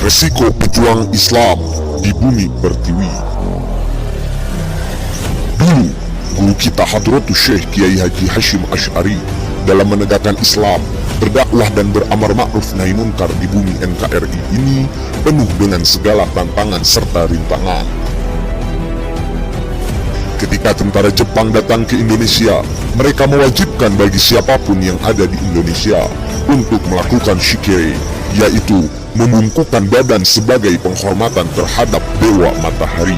Resiko pejuang Islam di bumi pertiwi. Dulu, guru kita Hadratus Syekh Kiai Haji Hashim Asy'ari dalam menegakkan Islam, berdakwah dan beramar ma'ruf nahi munkar di bumi NKRI ini penuh dengan segala tantangan serta rintangan. Ketika tentara Jepang datang ke Indonesia, mereka mewajibkan bagi siapapun yang ada di Indonesia untuk melakukan shikei, yaitu membungkukkan badan sebagai penghormatan terhadap dewa matahari.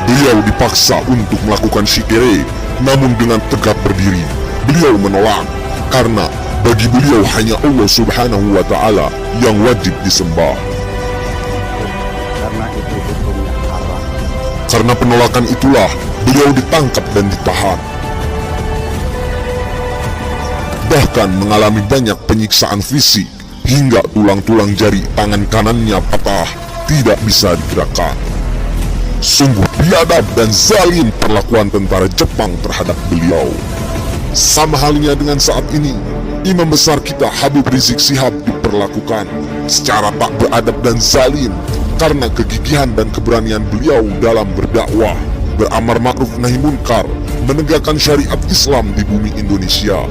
Beliau dipaksa untuk melakukan shikei, namun dengan tegak berdiri, beliau menolak, karena bagi beliau hanya Allah Subhanahu wa Ta'ala yang wajib disembah. Karena itu hukumnya haram. Karena penolakan itulah beliau ditangkap dan ditahan. Bahkan mengalami banyak penyiksaan fisik, hingga tulang-tulang jari tangan kanannya patah, tidak bisa digerakkan. Sungguh biadab dan zalim perlakuan tentara Jepang terhadap beliau. Sama halnya dengan saat ini, Imam besar kita Habib Rizik Syihab diperlakukan secara tak beradab dan zalim karena kegigihan dan keberanian beliau dalam berdakwah, beramar ma'ruf nahi munkar, menegakkan syariat Islam di bumi Indonesia.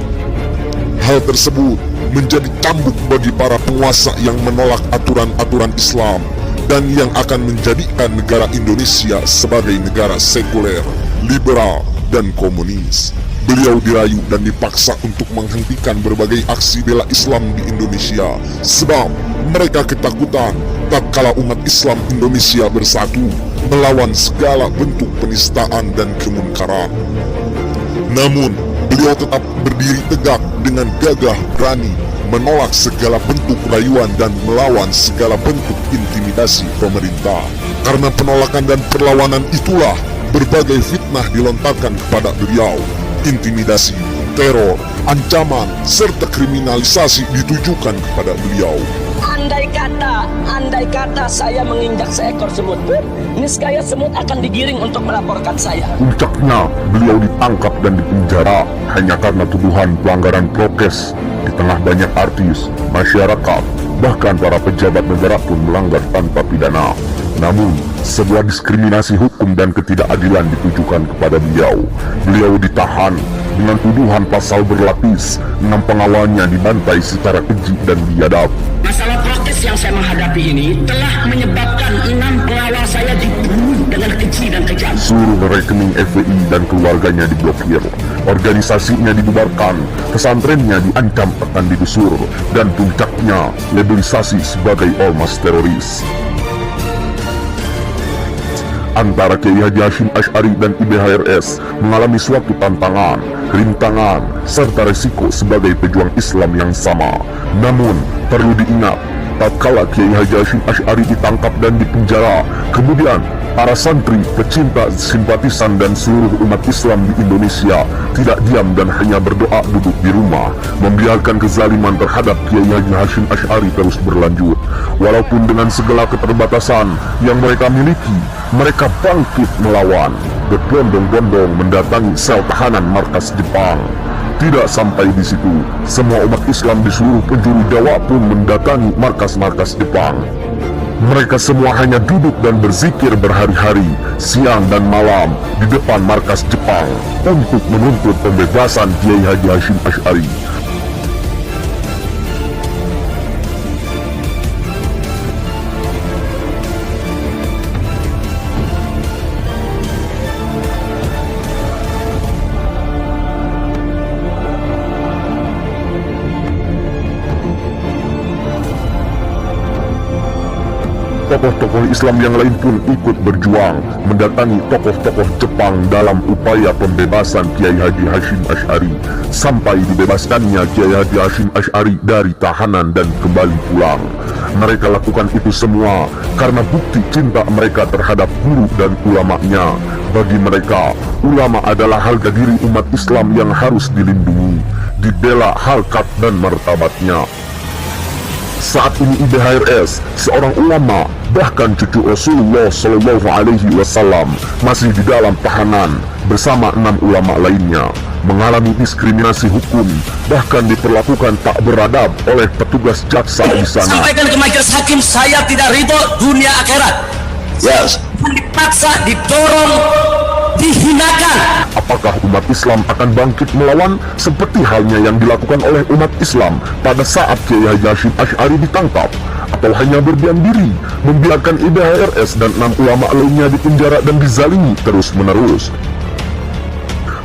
Hal tersebut menjadi cambuk bagi para penguasa yang menolak aturan-aturan Islam dan yang akan menjadikan negara Indonesia sebagai negara sekuler, liberal, dan komunis. Beliau dirayu dan dipaksa untuk menghentikan berbagai aksi bela Islam di Indonesia, sebab mereka ketakutan tatkala umat Islam Indonesia bersatu melawan segala bentuk penistaan dan kemunkaran. Namun, beliau tetap berdiri tegak dengan gagah berani menolak segala bentuk rayuan dan melawan segala bentuk intimidasi pemerintah. Karena penolakan dan perlawanan itulah berbagai fitnah dilontarkan kepada beliau. Intimidasi, teror, ancaman, serta kriminalisasi ditujukan kepada beliau. Andai kata saya menginjak seekor semut pun, niscaya semut akan digiring untuk melaporkan saya. Puncaknya, beliau ditangkap dan dipenjara hanya karena tuduhan pelanggaran prokes. Di tengah banyak artis, masyarakat, bahkan para pejabat negara pun melanggar tanpa pidana. Namun, sebuah diskriminasi hukum dan ketidakadilan ditujukan kepada beliau. Beliau ditahan dengan tuduhan pasal berlapis, 6 pengawalnya dibantai secara keji dan biadab. Masalah prokes yang saya menghadapi ini telah menyebabkan 6 pengawal saya dibunuh dengan keji dan kejam. Seluruh rekening FPI dan keluarganya diblokir, organisasinya dibubarkan, pesantrennya diancam akan digusur, dan puncaknya labelisasi sebagai ormas teroris. Antara Kiai Haji Hashim Asy'ari dan IBHRS mengalami suatu tantangan, rintangan, serta resiko sebagai pejuang Islam yang sama. Namun, perlu diingat, tatkala Kiai Haji Hashim Asy'ari ditangkap dan dipenjara, kemudian para santri, pecinta, simpatisan, dan seluruh umat Islam di Indonesia tidak diam dan hanya berdoa duduk di rumah, membiarkan kezaliman terhadap Kiai Haji Hashim Asy'ari terus berlanjut. Walaupun dengan segala keterbatasan yang mereka miliki, mereka bangkit melawan, berbondong-bondong mendatangi sel tahanan markas Jepang. Tidak sampai di situ, semua umat Islam di seluruh penjuru Jawa pun mendatangi markas-markas Jepang. Mereka semua hanya duduk dan berzikir berhari-hari, siang dan malam di depan markas Jepang untuk menuntut pembebasan Kiai Haji Hashim Asy'ari. Tokoh-tokoh Islam yang lain pun ikut berjuang mendatangi tokoh-tokoh Jepang dalam upaya pembebasan Kiai Haji Hashim Asy'ari, sampai dibebaskannya Kiai Haji Hashim Asy'ari dari tahanan dan kembali pulang. Mereka lakukan itu semua karena bukti cinta mereka terhadap guru dan ulamanya. Bagi mereka, ulama adalah harga diri umat Islam yang harus dilindungi, dibela harkat dan martabatnya. Saat ini IBHRS, seorang ulama, bahkan cucu Rasulullah SAW masih di dalam tahanan bersama 6 ulama lainnya. mengalami diskriminasi hukum, bahkan diperlakukan tak beradab oleh petugas jaksa di sana. Sampaikan ke majelis hakim, saya tidak ridho dunia akhirat. Yes. Dipaksa, didorong, dihinakan. Apakah umat Islam akan bangkit melawan seperti halnya yang dilakukan oleh umat Islam pada saat Kiai Haji Hashim Asy'ari ditangkap? Atau hanya berdiam diri, membiarkan IBHRS dan 6 ulama lainnya dipenjara dan dizalimi terus-menerus?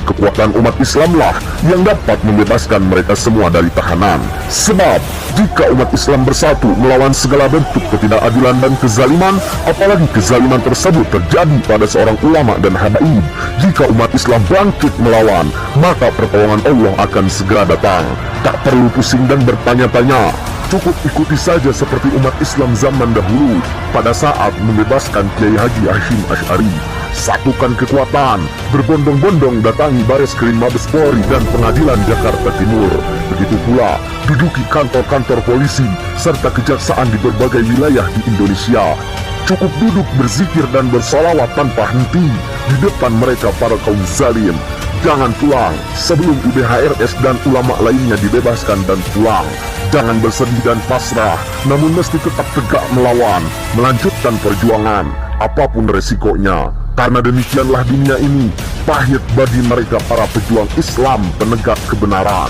Kekuatan umat Islamlah yang dapat membebaskan mereka semua dari tahanan. Sebab, jika umat Islam bersatu melawan segala bentuk ketidakadilan dan kezaliman, apalagi kezaliman tersebut terjadi pada seorang ulama dan habaib, jika umat Islam bangkit melawan, maka pertolongan Allah akan segera datang. Tak perlu pusing dan bertanya-tanya, cukup ikuti saja seperti umat Islam zaman dahulu pada saat membebaskan Kiai Haji Hashim Asy'ari. Satukan kekuatan, berbondong-bondong datangi Bareskrim Mabes Polri dan Pengadilan Jakarta Timur. Begitu pula duduki kantor-kantor polisi serta kejaksaan di berbagai wilayah di Indonesia. Cukup duduk berzikir dan bersolawat tanpa henti di depan mereka para kaum zalim. Jangan pulang sebelum IBHRS dan ulama lainnya dibebaskan dan pulang. Jangan bersedih dan pasrah, namun mesti tetap tegak melawan, melanjutkan perjuangan, apapun resikonya. Karena demikianlah dunia ini pahit bagi mereka para pejuang Islam penegak kebenaran.